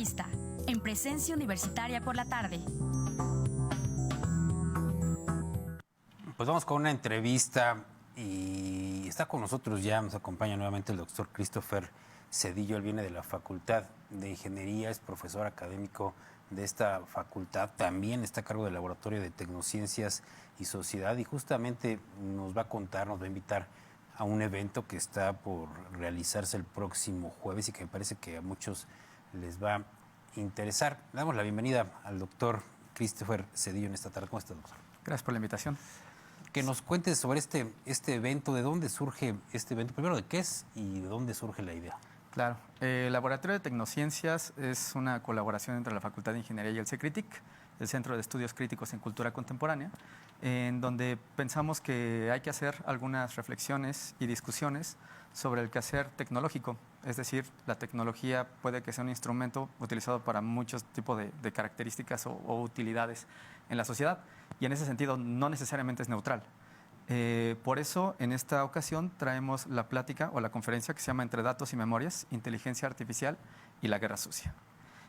Entrevista, en Presencia Universitaria por la tarde. Pues vamos con una entrevista y está con nosotros ya, nos acompaña nuevamente el doctor Christopher Zedillo. Él viene de la Facultad de Ingeniería, es profesor académico de esta facultad, también está a cargo del Laboratorio de Tecnociencias y Sociedad y justamente nos va a contar, nos va a invitar a un evento que está por realizarse el próximo jueves y que me parece que a muchos les va a interesar. Le damos la bienvenida al doctor Christopher Zedillo en esta tarde. ¿Cómo está, doctor? Gracias por la invitación. Que nos cuentes sobre este evento, de dónde surge este evento, primero de qué es y de dónde surge la idea. Claro, el Laboratorio de Tecnociencias es una colaboración entre la Facultad de Ingeniería y el CECRITIC, el Centro de Estudios Críticos en Cultura Contemporánea, en donde pensamos que hay que hacer algunas reflexiones y discusiones sobre el quehacer tecnológico. Es decir, la tecnología puede que sea un instrumento utilizado para muchos tipos de características o utilidades en la sociedad, y en ese sentido no necesariamente es neutral. Por eso, en esta ocasión, traemos la plática o la conferencia que se llama Entre Datos y Memorias, Inteligencia Artificial y la Guerra Sucia.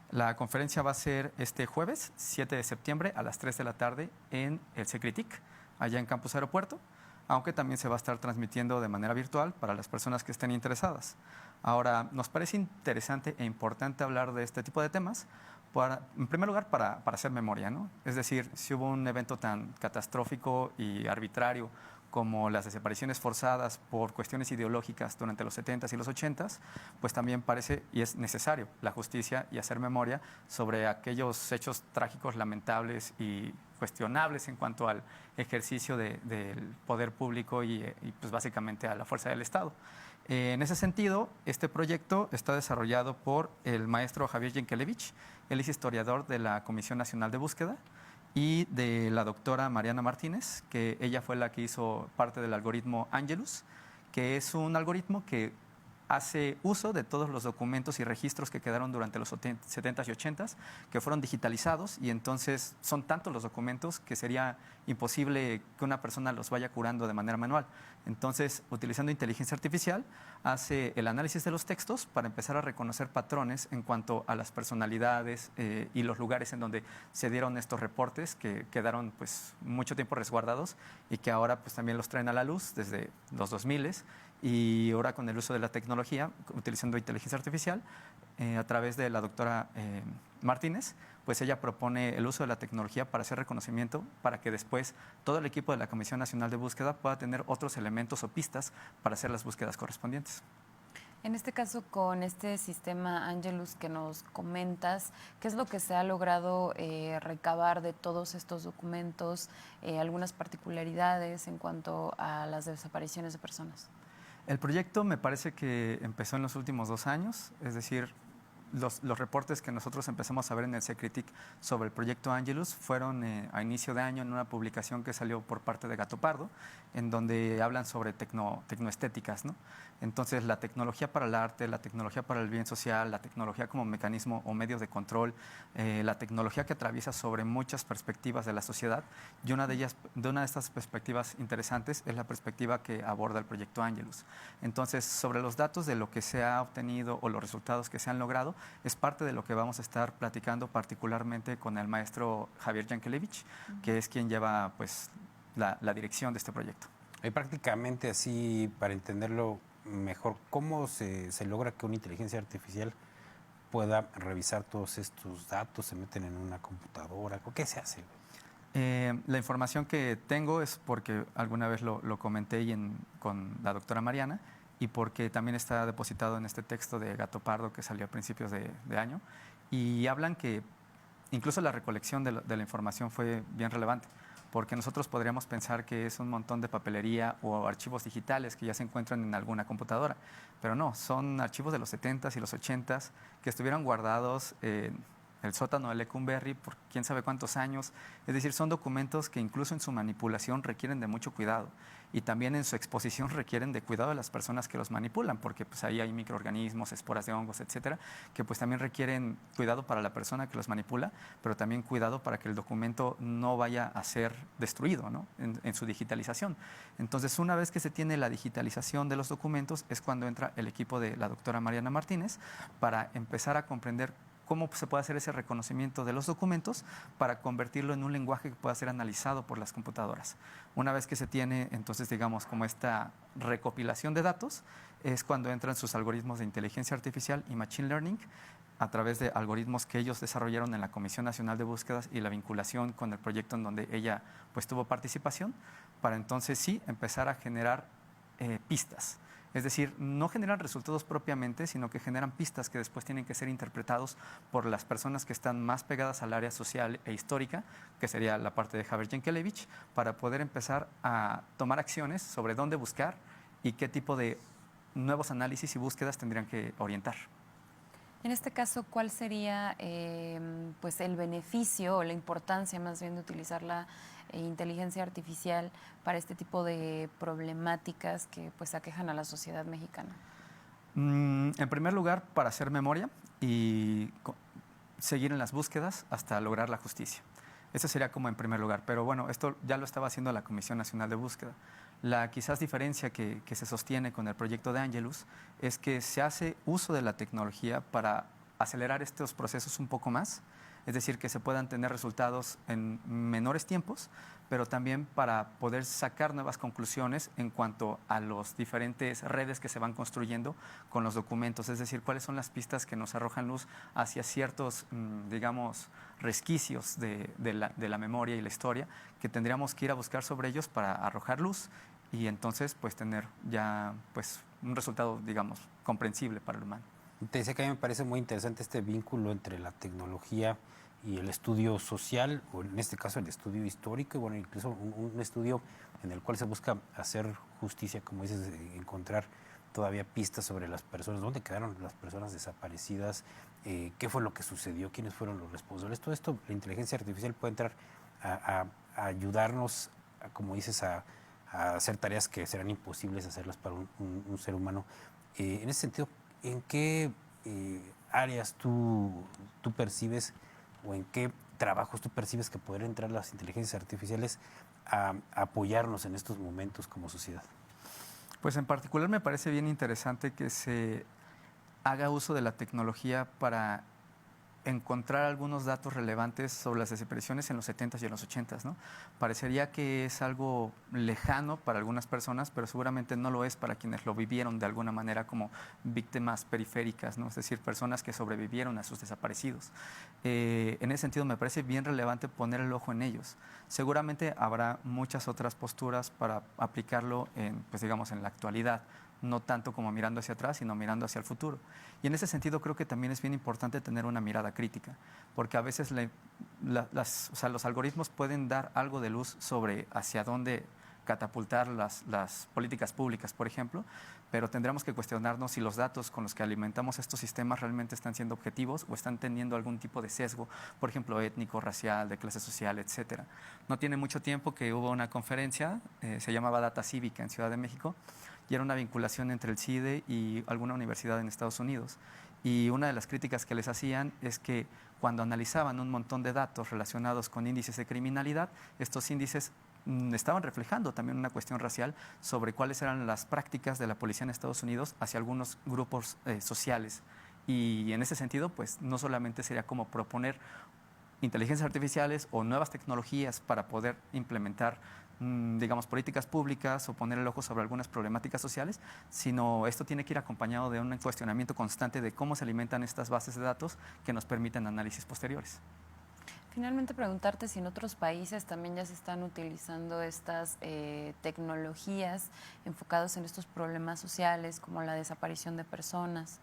La conferencia va a ser este jueves, 7 de septiembre, a las 3 de la tarde en el CECRITIC, allá en Campus Aeropuerto, aunque también se va a estar transmitiendo de manera virtual para las personas que estén interesadas. Ahora, nos parece interesante e importante hablar de este tipo de temas, en primer lugar, para hacer memoria, ¿no? Es decir, si hubo un evento tan catastrófico y arbitrario como las desapariciones forzadas por cuestiones ideológicas durante los 70s y los 80s, pues también parece y es necesario la justicia y hacer memoria sobre aquellos hechos trágicos, lamentables y cuestionables en cuanto al ejercicio del poder público y pues básicamente a la fuerza del Estado. En ese sentido, este proyecto está desarrollado por el maestro Javier Yankelevich. Él es historiador de la Comisión Nacional de Búsqueda, y de la doctora Mariana Martínez, que ella fue la que hizo parte del algoritmo Angelus, que es un algoritmo que hace uso de todos los documentos y registros que quedaron durante los 70s y 80s, que fueron digitalizados, y entonces son tantos los documentos que sería imposible que una persona los vaya curando de manera manual. Entonces, utilizando inteligencia artificial, hace el análisis de los textos para empezar a reconocer patrones en cuanto a las personalidades y los lugares en donde se dieron estos reportes que quedaron pues mucho tiempo resguardados y que ahora pues también los traen a la luz desde los 2000s. Y ahora con el uso de la tecnología, utilizando inteligencia artificial, a través de la doctora Martínez, pues ella propone el uso de la tecnología para hacer reconocimiento, para que después todo el equipo de la Comisión Nacional de Búsqueda pueda tener otros elementos o pistas para hacer las búsquedas correspondientes. En este caso, con este sistema Angelus que nos comentas, ¿qué es lo que se ha logrado recabar de todos estos documentos, algunas particularidades en cuanto a las desapariciones de personas? El proyecto me parece que empezó en los últimos 2 años, es decir, los reportes que nosotros empezamos a ver en el CECRITIC sobre el proyecto Angelus fueron a inicio de año en una publicación que salió por parte de Gato Pardo, en donde hablan sobre tecnoestéticas, ¿no? Entonces, la tecnología para el arte, la tecnología para el bien social, la tecnología como mecanismo o medio de control, la tecnología que atraviesa sobre muchas perspectivas de la sociedad, y una de estas perspectivas interesantes es la perspectiva que aborda el proyecto Angelus. Entonces, sobre los datos de lo que se ha obtenido o los resultados que se han logrado, es parte de lo que vamos a estar platicando particularmente con el maestro Javier Yankelevich, que es quien lleva pues, la dirección de este proyecto. Prácticamente así, para entenderlo mejor, ¿cómo se logra que una inteligencia artificial pueda revisar todos estos datos, se meten en una computadora? ¿Qué se hace? La información que tengo es porque alguna vez lo comenté con la doctora Mariana, y porque también está depositado en este texto de Gato Pardo que salió a principios de año, y hablan que incluso la recolección de la información fue bien relevante, porque nosotros podríamos pensar que es un montón de papelería o archivos digitales que ya se encuentran en alguna computadora, pero no, son archivos de los 70s y los 80s que estuvieron guardados en el sótano de Lecumberri por quién sabe cuántos años. Es decir, son documentos que incluso en su manipulación requieren de mucho cuidado, y también en su exposición requieren de cuidado de las personas que los manipulan, porque pues ahí hay microorganismos, esporas de hongos, etcétera, que pues también requieren cuidado para la persona que los manipula, pero también cuidado para que el documento no vaya a ser destruido, ¿no? en su digitalización. Entonces, una vez que se tiene la digitalización de los documentos, es cuando entra el equipo de la doctora Mariana Martínez para empezar a comprender cómo se puede hacer ese reconocimiento de los documentos para convertirlo en un lenguaje que pueda ser analizado por las computadoras. Una vez que se tiene, entonces, digamos, como esta recopilación de datos, es cuando entran sus algoritmos de inteligencia artificial y machine learning a través de algoritmos que ellos desarrollaron en la Comisión Nacional de Búsquedas y la vinculación con el proyecto en donde ella pues tuvo participación, para entonces sí empezar a generar pistas. Es decir, no generan resultados propiamente, sino que generan pistas que después tienen que ser interpretados por las personas que están más pegadas al área social e histórica, que sería la parte de Javier Jenkelevich, para poder empezar a tomar acciones sobre dónde buscar y qué tipo de nuevos análisis y búsquedas tendrían que orientar. En este caso, ¿cuál sería pues el beneficio o la importancia más bien de utilizar la inteligencia artificial para este tipo de problemáticas que pues aquejan a la sociedad mexicana? En primer lugar, para hacer memoria y seguir en las búsquedas hasta lograr la justicia. Eso sería como en primer lugar. Pero bueno, esto ya lo estaba haciendo la Comisión Nacional de Búsqueda. La quizás diferencia que se sostiene con el proyecto de Angelus es que se hace uso de la tecnología para acelerar estos procesos un poco más, es decir, que se puedan tener resultados en menores tiempos, pero también para poder sacar nuevas conclusiones en cuanto a las diferentes redes que se van construyendo con los documentos, es decir, cuáles son las pistas que nos arrojan luz hacia ciertos, digamos, resquicios de la memoria y la historia, que tendríamos que ir a buscar sobre ellos para arrojar luz y entonces pues tener ya pues un resultado, digamos, comprensible para el humano. Te decía que a mí me parece muy interesante este vínculo entre la tecnología y el estudio social, o en este caso el estudio histórico, y bueno, incluso un estudio en el cual se busca hacer justicia, como dices, encontrar todavía pistas sobre las personas, dónde quedaron las personas desaparecidas, qué fue lo que sucedió, quiénes fueron los responsables. Todo esto, la inteligencia artificial puede entrar a ayudarnos, como dices, a hacer tareas que serán imposibles hacerlas para un ser humano. En ese sentido, ¿en qué áreas tú percibes o en qué trabajos tú percibes que podrían entrar las inteligencias artificiales a apoyarnos en estos momentos como sociedad? Pues en particular me parece bien interesante que se haga uso de la tecnología para encontrar algunos datos relevantes sobre las desapariciones en los 70s y en los 80s, ¿no? Parecería que es algo lejano para algunas personas, pero seguramente no lo es para quienes lo vivieron de alguna manera como víctimas periféricas, ¿no? Es decir, personas que sobrevivieron a sus desaparecidos. En ese sentido me parece bien relevante poner el ojo en ellos. Seguramente habrá muchas otras posturas para aplicarlo pues digamos, en la actualidad, no tanto como mirando hacia atrás, sino mirando hacia el futuro. Y en ese sentido creo que también es bien importante tener una mirada crítica, porque a veces los algoritmos pueden dar algo de luz sobre hacia dónde catapultar las políticas públicas, por ejemplo, pero tendremos que cuestionarnos si los datos con los que alimentamos estos sistemas realmente están siendo objetivos o están teniendo algún tipo de sesgo, por ejemplo, étnico, racial, de clase social, etcétera. No tiene mucho tiempo que hubo una conferencia, se llamaba Data Cívica en Ciudad de México, y era una vinculación entre el CIDE y alguna universidad en Estados Unidos. Y una de las críticas que les hacían es que cuando analizaban un montón de datos relacionados con índices de criminalidad, estos índices estaban reflejando también una cuestión racial sobre cuáles eran las prácticas de la policía en Estados Unidos hacia algunos grupos sociales. Y en ese sentido, pues no solamente sería como proponer inteligencias artificiales o nuevas tecnologías para poder implementar digamos, políticas públicas o poner el ojo sobre algunas problemáticas sociales, sino esto tiene que ir acompañado de un cuestionamiento constante de cómo se alimentan estas bases de datos que nos permiten análisis posteriores. Finalmente, preguntarte si en otros países también ya se están utilizando estas tecnologías enfocadas en estos problemas sociales, como la desaparición de personas.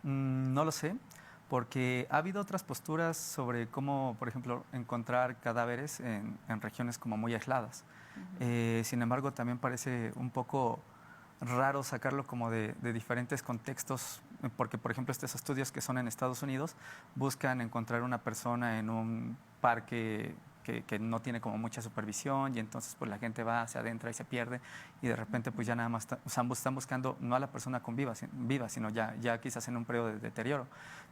No lo sé, porque ha habido otras posturas sobre cómo, por ejemplo, encontrar cadáveres en regiones como muy aisladas. Sin embargo, también parece un poco raro sacarlo como de diferentes contextos, porque, por ejemplo, estos estudios que son en Estados Unidos buscan encontrar una persona en un parque que no tiene como mucha supervisión y entonces pues la gente va, se adentra y se pierde y de repente pues ya nada más están buscando no a la persona con viva, sino ya quizás en un periodo de deterioro.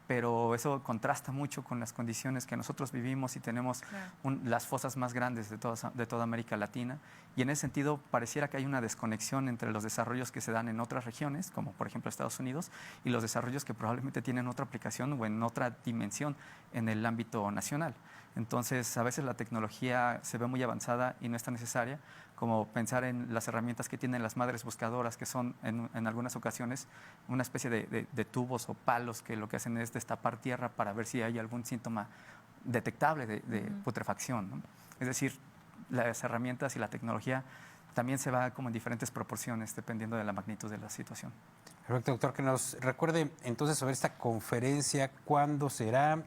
Pero eso contrasta mucho con las condiciones que nosotros vivimos y tenemos las fosas más grandes de toda América Latina y en ese sentido pareciera que hay una desconexión entre los desarrollos que se dan en otras regiones, como por ejemplo Estados Unidos, y los desarrollos que probablemente tienen otra aplicación o en otra dimensión en el ámbito nacional. Entonces, a veces la tecnología se ve muy avanzada y no es tan necesaria, como pensar en las herramientas que tienen las madres buscadoras, que son en algunas ocasiones una especie de tubos o palos que lo que hacen es destapar tierra para ver si hay algún síntoma detectable de putrefacción, ¿no? Es decir, las herramientas y la tecnología también se va como en diferentes proporciones dependiendo de la magnitud de la situación. Perfecto, doctor, que nos recuerde entonces sobre esta conferencia, cuándo será,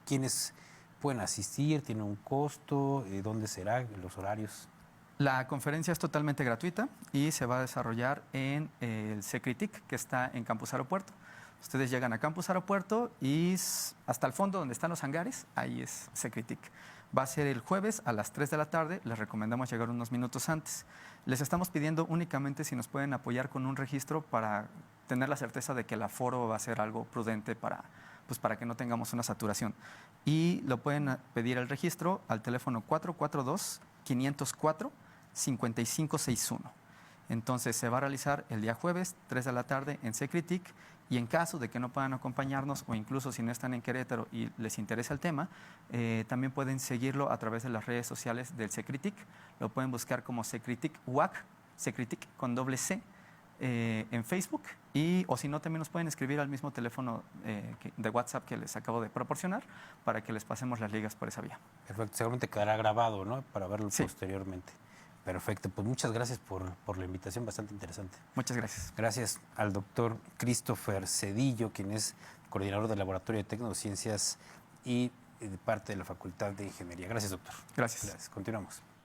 quiénes pueden asistir, tiene un costo, dónde será, los horarios. La conferencia es totalmente gratuita y se va a desarrollar en el Secritic, que está en Campus Aeropuerto. Ustedes llegan a Campus Aeropuerto y hasta el fondo donde están los hangares, ahí es Secritic. Va a ser el jueves a las 3 de la tarde, les recomendamos llegar unos minutos antes. Les estamos pidiendo únicamente si nos pueden apoyar con un registro para tener la certeza de que el aforo va a ser algo prudente para que no tengamos una saturación. Y lo pueden pedir el registro al teléfono 442-504-5561. Entonces se va a realizar el día jueves, 3 de la tarde en Secritic, y en caso de que no puedan acompañarnos o incluso si no están en Querétaro y les interesa el tema, también pueden seguirlo a través de las redes sociales del Secritic. Lo pueden buscar como Secritic UAC, Secritic con doble C, en Facebook, o si no, también nos pueden escribir al mismo teléfono de WhatsApp que les acabo de proporcionar para que les pasemos las ligas por esa vía. Perfecto, seguramente quedará grabado, ¿no? Para verlo Sí. posteriormente. Perfecto, pues muchas gracias por la invitación, bastante interesante. Muchas gracias. Gracias al doctor Christopher Cedillo, quien es coordinador del Laboratorio de Tecnociencias y parte de la Facultad de Ingeniería. Gracias, doctor. Gracias. Continuamos.